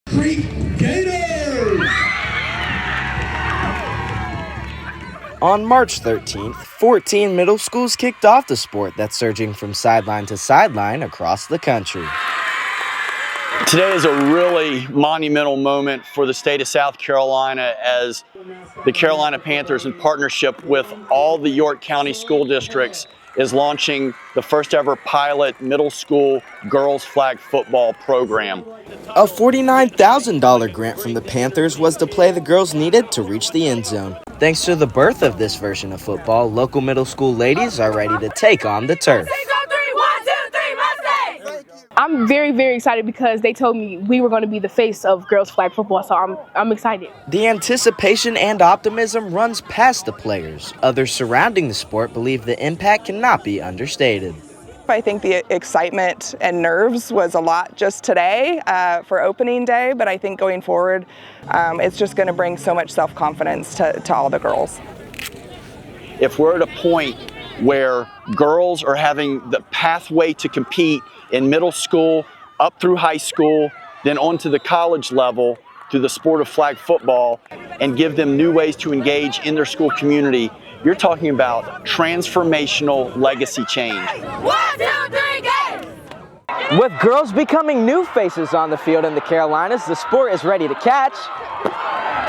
Creek Gators! On March 13th, 14 middle schools kicked off the sport that's surging from sideline to sideline across the country. Today is a really monumental moment for the state of South Carolina as the Carolina Panthers, in partnership with all the York County school districts, is launching the first ever pilot middle school girls flag football program. A $49,000 grant from the Panthers was the play the girls needed to reach the end zone. Thanks to the birth of this version of football, local middle school ladies are ready to take on the turf. I'm very, very excited because they told me we were going to be the face of girls flag football, so I'm excited. The anticipation and optimism runs past the players. Others surrounding the sport believe the impact cannot be understated. I think the excitement and nerves was a lot just today for opening day, but I think going forward, it's just going to bring so much self-confidence to all the girls. If we're at a point where girls are having the pathway to compete in middle school, up through high school, then on to the college level through the sport of flag football, and give them new ways to engage in their school community, you're talking about transformational legacy change. 1, 2, 3, game! With girls becoming new faces on the field in the Carolinas, the sport is ready to catch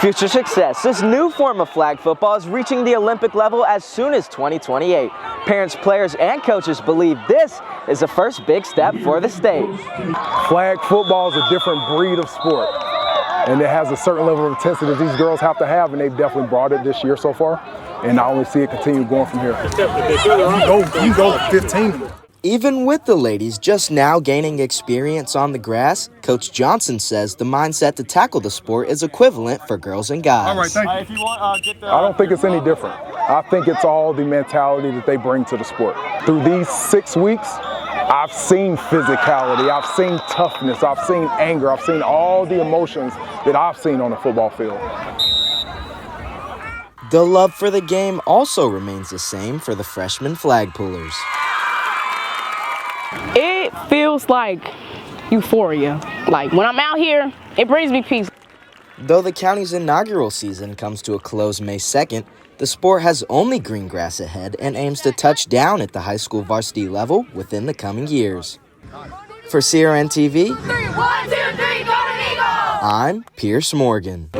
future success. This new form of flag football is reaching the Olympic level as soon as 2028. Parents, players, and coaches believe this is the first big step for the state. Flag football is a different breed of sport, and it has a certain level of intensity that these girls have to have, and they've definitely brought it this year so far. And I only see it continue going from here. You go 15. Even with the ladies just now gaining experience on the grass, Coach Johnson says the mindset to tackle the sport is equivalent for girls and guys. All right, thank you. I don't think it's any different. I think it's all the mentality that they bring to the sport. Through these 6 weeks, I've seen physicality, I've seen toughness, I've seen anger, I've seen all the emotions that I've seen on the football field. The love for the game also remains the same for the freshman flag pullers. It feels like euphoria. Like when I'm out here, it brings me peace. Though the county's inaugural season comes to a close May 2nd, the sport has only green grass ahead and aims to touch down at the high school varsity level within the coming years. For CRN TV, 1, 2, 3, go to Eagles! I'm Pierce Morgan.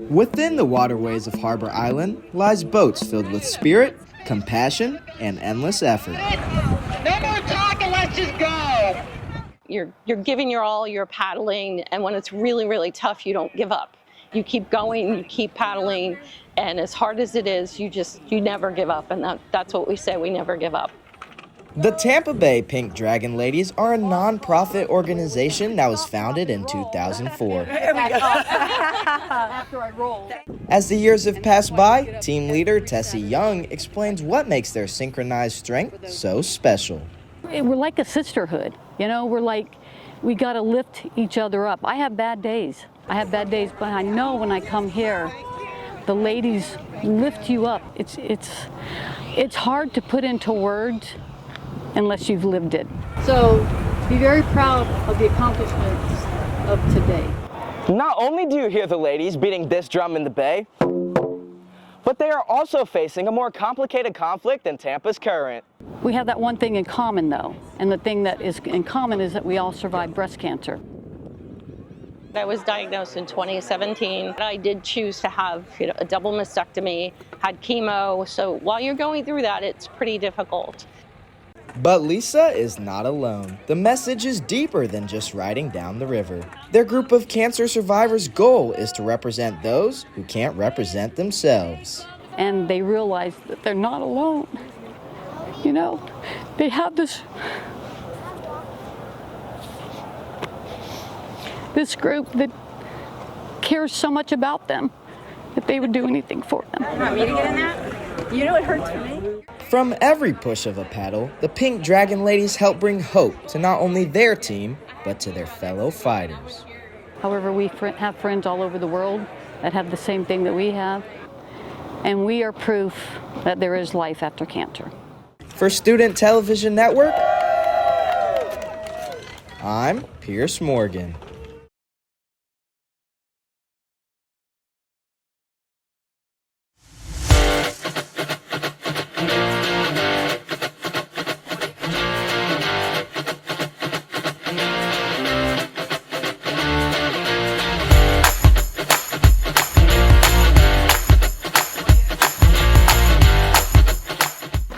Within the waterways of Harbor Island lies boats filled with spirit, compassion, and endless effort. No more talking, let's just go. You're giving your all, you're paddling, and when it's really, really tough, you don't give up. You keep going, you keep paddling, and as hard as it is, you never give up, and that's what we say, we never give up. The Tampa Bay Pink Dragon Ladies are a non-profit organization that was founded in 2004. As the years have passed by, team leader Tessie Young explains what makes their synchronized strength so special. We're like a sisterhood, you know, we got to lift each other up. I have bad days, but I know when I come here, the ladies lift you up. It's hard to put into words unless you've lived it. So be very proud of the accomplishments of today. Not only do you hear the ladies beating this drum in the Bay, but they are also facing a more complicated conflict than Tampa's current. We have that one thing in common, though, and the thing that is in common is that we all survived breast cancer. I was diagnosed in 2017. I did choose to have a double mastectomy, had chemo, so while you're going through that, it's pretty difficult. But Lisa is not alone. The message is deeper than just riding down the river. Their group of cancer survivors' goal is to represent those who can't represent themselves. And they realize that they're not alone. You know, they have this group that cares so much about them that they would do anything for them. You want me to get in that? You know it hurts for me. From every push of a paddle, the Pink Dragon Ladies help bring hope to not only their team, but to their fellow fighters. However, we have friends all over the world that have the same thing that we have, and we are proof that there is life after cancer. For Student Television Network, I'm Pierce Morgan.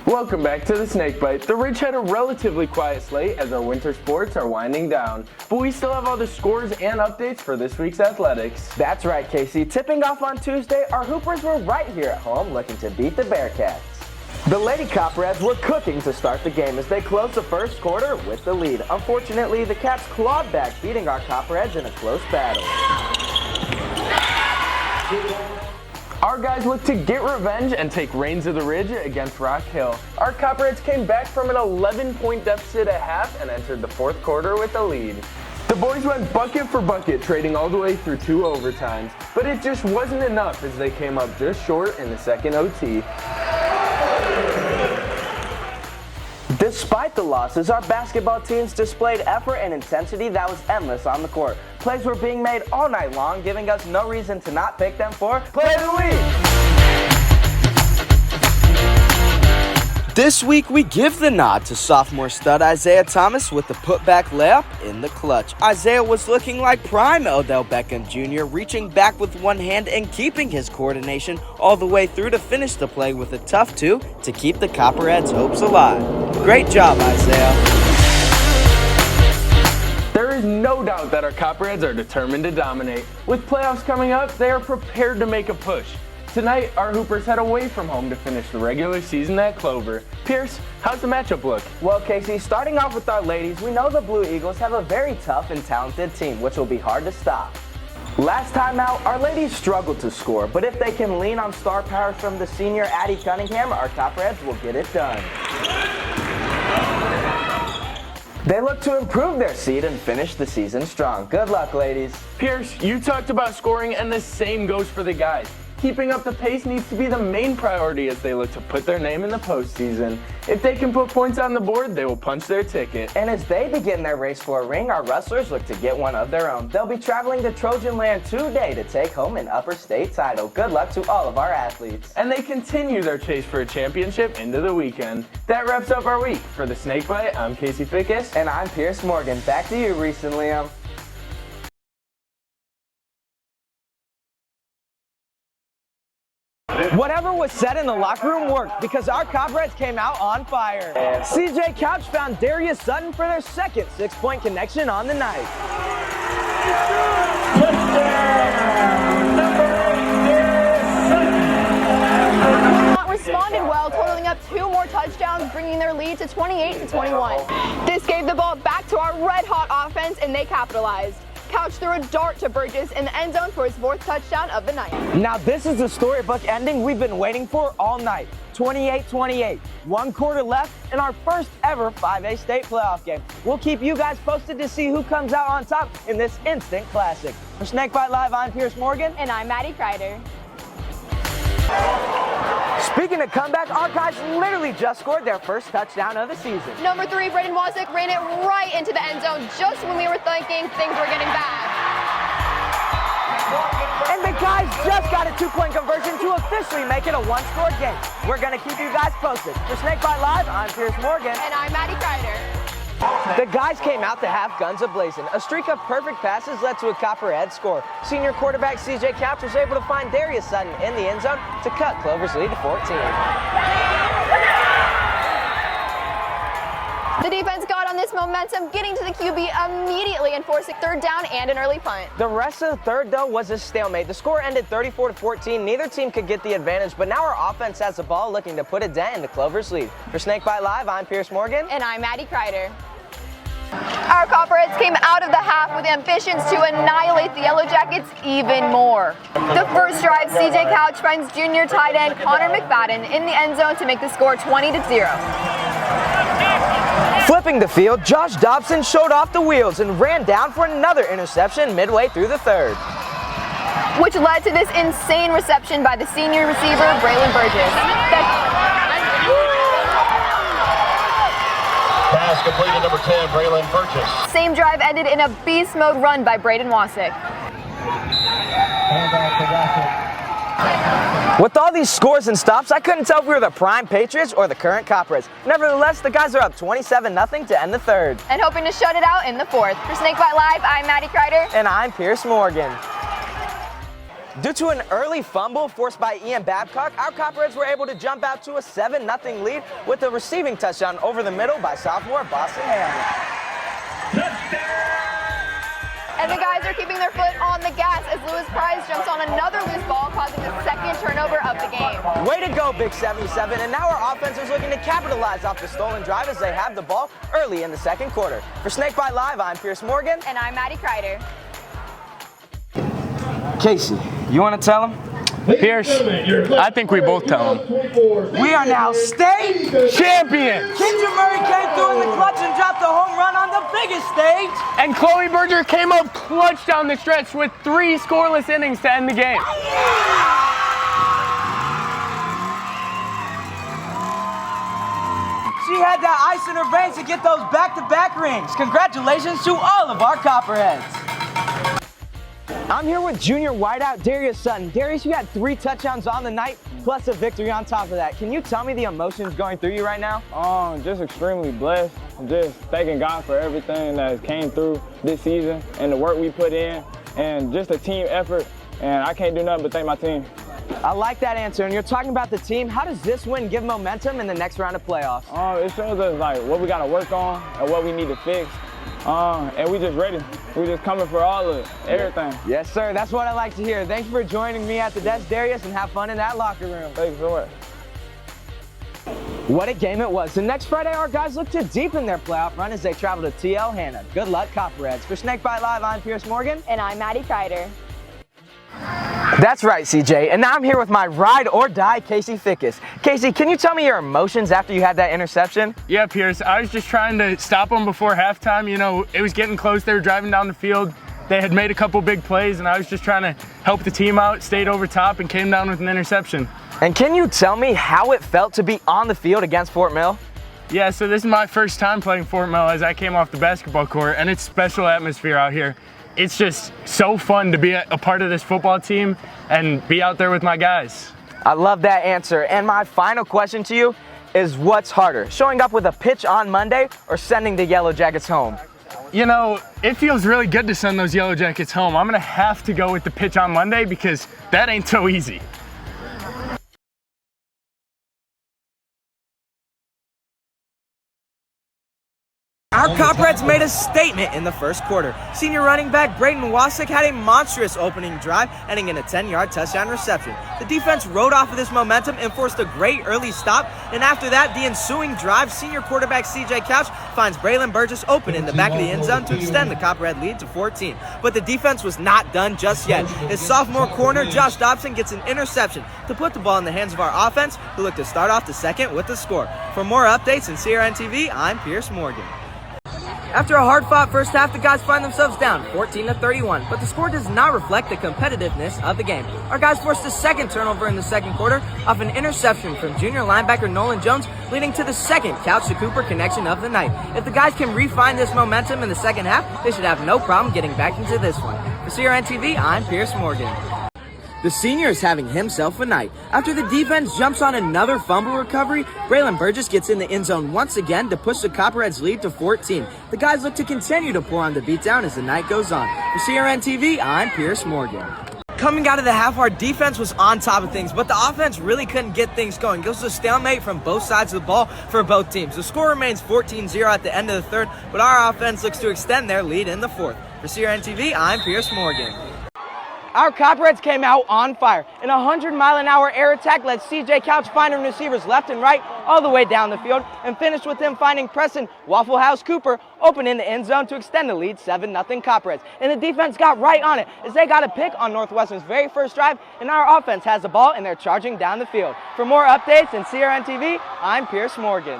Welcome back to the Snake Bite. The Ridge had a relatively quiet slate as our winter sports are winding down, but we still have all the scores and updates for this week's athletics. That's right, Casey. Tipping off on Tuesday, our Hoopers were right here at home looking to beat the Bearcats. The Lady Copperheads were cooking to start the game as they closed the first quarter with the lead. Unfortunately, the Cats clawed back, beating our Copperheads in a close battle. Our guys look to get revenge and take reins of the Ridge against Rock Hill. Our Copperheads came back from an 11-point deficit at half and entered the fourth quarter with a lead. The boys went bucket for bucket, trading all the way through 2 overtimes, but it just wasn't enough as they came up just short in the second OT. Despite the losses, our basketball teams displayed effort and intensity that was endless on the court. Plays were being made all night long, giving us no reason to not pick them for Play of the Week. This week, we give the nod to sophomore stud Isaiah Thomas with the putback layup in the clutch. Isaiah was looking like prime Odell Beckham Jr., reaching back with one hand and keeping his coordination all the way through to finish the play with a tough 2 to keep the Copperheads' hopes alive. Great job, Isaiah. There is no doubt that our Copperheads are determined to dominate. With playoffs coming up, they are prepared to make a push. Tonight, our Hoopers head away from home to finish the regular season at Clover. Pierce, how's the matchup look? Well, Casey, starting off with our ladies, we know the Blue Eagles have a very tough and talented team, which will be hard to stop. Last time out, our ladies struggled to score, but if they can lean on star power from the senior Addie Cunningham, our Copperheads will get it done. They look to improve their seed and finish the season strong. Good luck, ladies. Pierce, you talked about scoring, and the same goes for the guys. Keeping up the pace needs to be the main priority as they look to put their name in the postseason. If they can put points on the board, they will punch their ticket. And as they begin their race for a ring, our wrestlers look to get one of their own. They'll be traveling to Trojan Land today to take home an upper state title. Good luck to all of our athletes. And they continue their chase for a championship into the weekend. That wraps up our week. For the Snake Bite, I'm Casey Fickus. And I'm Pierce Morgan. Back to you, Reese and Liam. Whatever was said in the locker room worked because our Copperheads came out on fire. CJ Couch found Darius Sutton for their second 6-point connection on the night. Responded well, totaling up 2 more touchdowns, bringing their lead to 28-21. This gave the ball back to our red-hot offense, and they capitalized. Couch threw a dart to Burgess in the end zone for his 4th touchdown of the night. Now this is the storybook ending we've been waiting for all night. 28-28, 1 quarter left in our first ever 5A state playoff game. We'll keep you guys posted to see who comes out on top in this instant classic. For Snakebite Live, I'm Pierce Morgan. And I'm Maddie Kreider. Speaking of comeback, our guys literally just scored their first touchdown of the season. Number 3, Braden Wazik ran it right into the end zone just when we were thinking things were getting bad. And the guys just got a 2-point conversion to officially make it a 1-score game. We're going to keep you guys posted. For Snakebite Live, I'm Pierce Morgan. And I'm Maddie Kreider. The guys came out to have guns a-blazing. A streak of perfect passes led to a Copperhead score. Senior quarterback CJ Couch was able to find Darius Sutton in the end zone to cut Clover's lead to 14. The defense got on this momentum, getting to the QB immediately and forcing 3rd down and an early punt. The rest of the third, though, was a stalemate. The score ended 34-14. Neither team could get the advantage, but now our offense has the ball looking to put a dent into Clover's lead. For Snakebite Live, I'm Pierce Morgan. And I'm Maddie Kreider. Our Copperheads came out of the half with ambitions to annihilate the Yellow Jackets even more. The first drive, CJ Couch finds junior tight end Connor McFadden in the end zone to make the score 20-0. Flipping the field, Josh Dobson showed off the wheels and ran down for another interception midway through the third, which led to this insane reception by the senior receiver, Braylon Burgess. pass completed number 10, Braylon Burgess. Same drive ended in a beast mode run by Braden Wasick. With all these scores and stops, I couldn't tell if we were the prime Patriots or the current Copperheads. Nevertheless, the guys are up 27-0 to end the third. And hoping to shut it out in the fourth. For Snakebite Live, I'm Maddie Kreider. And I'm Pierce Morgan. Due to an early fumble forced by Ian Babcock, our Copperheads were able to jump out to a 7-0 lead with a receiving touchdown over the middle by sophomore Boston Hamlin. And the guys are keeping their foot on the gas as Lewis Price jumps on another loose ball, causing the second turnover of the game. Way to go, Big 77, and now our offense is looking to capitalize off the stolen drive as they have the ball early in the second quarter. For Snakebite Live, I'm Pierce Morgan. And I'm Maddie Kreider. Casey, you want to tell them? Pierce, I think we both tell him. We are now state champions! Kendra Murray came through in the clutch and dropped a home run on the biggest stage. And Chloe Berger came up clutch down the stretch with 3 scoreless innings to end the game. She had that ice in her veins to get those back-to-back rings. Congratulations to all of our Copperheads. I'm here with junior wideout Darius Sutton. Darius, you had 3 touchdowns on the night, plus a victory on top of that. Can you tell me the emotions going through you right now? Just extremely blessed. Just thanking God for everything that came through this season and the work we put in and just a team effort. And I can't do nothing but thank my team. I like that answer. And you're talking about the team. How does this win give momentum in the next round of playoffs? It shows us like what we got to work on and what we need to fix. And we just ready. We just coming for all of it, everything. Yes, sir. That's what I like to hear. Thank you for joining me at the desk, Darius, and have fun in that locker room. Thanks so much. What a game it was. And next Friday, our guys look to deepen their playoff run as they travel to TL Hanna. Good luck, Copperheads. For Snakebite Live, I'm Pierce Morgan. And I'm Maddie Kreider. That's right, CJ. And now I'm here with my ride or die, Casey Fickus. Casey, can you tell me your emotions after you had that interception? Yeah, Pierce, I was just trying to stop them before halftime. You know, it was getting close. They were driving down the field. They had made a couple big plays, and I was just trying to help the team out, stayed over top, and came down with an interception. And can you tell me how it felt to be on the field against Fort Mill? Yeah, so this is my first time playing Fort Mill as I came off the basketball court, and it's special atmosphere out here. It's just so fun to be a part of this football team and be out there with my guys. I love that answer. And my final question to you is, what's harder, showing up with a pitch on Monday or sending the Yellow Jackets home? You know, it feels really good to send those Yellow Jackets home. I'm going to have to go with the pitch on Monday because that ain't so easy. Our Copperheads made a statement in the first quarter. Senior running back Braden Wasick had a monstrous opening drive, ending in a 10-yard touchdown reception. The defense rode off of this momentum and forced a great early stop, and after that, the ensuing drive, senior quarterback CJ Couch finds Braylon Burgess open in the back of the end zone to extend the Copperhead lead to 14. But the defense was not done just yet. His sophomore corner, Josh Dobson, gets an interception to put the ball in the hands of our offense, who look to start off the second with the score. For more updates in CRN TV, I'm Pierce Morgan. After a hard-fought first half, the guys find themselves down 14-31, but the score does not reflect the competitiveness of the game. Our guys forced a second turnover in the second quarter off an interception from junior linebacker Nolan Jones, leading to the second Couch to Cooper connection of the night. If the guys can refine this momentum in the second half, they should have no problem getting back into this one. For CRN TV, I'm Pierce Morgan. The senior is having himself a night. After the defense jumps on another fumble recovery, Braylon Burgess gets in the end zone once again to push the Copperheads lead to 14. The guys look to continue to pour on the beatdown as the night goes on. For CRN TV, I'm Pierce Morgan. Coming out of the half, our defense was on top of things, but the offense really couldn't get things going. It was a stalemate from both sides of the ball for both teams. The score remains 14-0 at the end of the third, but our offense looks to extend their lead in the fourth. For CRN TV, I'm Pierce Morgan. Our Copperheads came out on fire. In a 100-mile-an-hour air attack led CJ Couch finding receivers left and right all the way down the field and finished with him finding Preston Waffle House Cooper open in the end zone to extend the lead 7-0 Copperheads. And the defense got right on it as they got a pick on Northwestern's very first drive, and our offense has the ball and they're charging down the field. For more updates in CRN TV, I'm Pierce Morgan.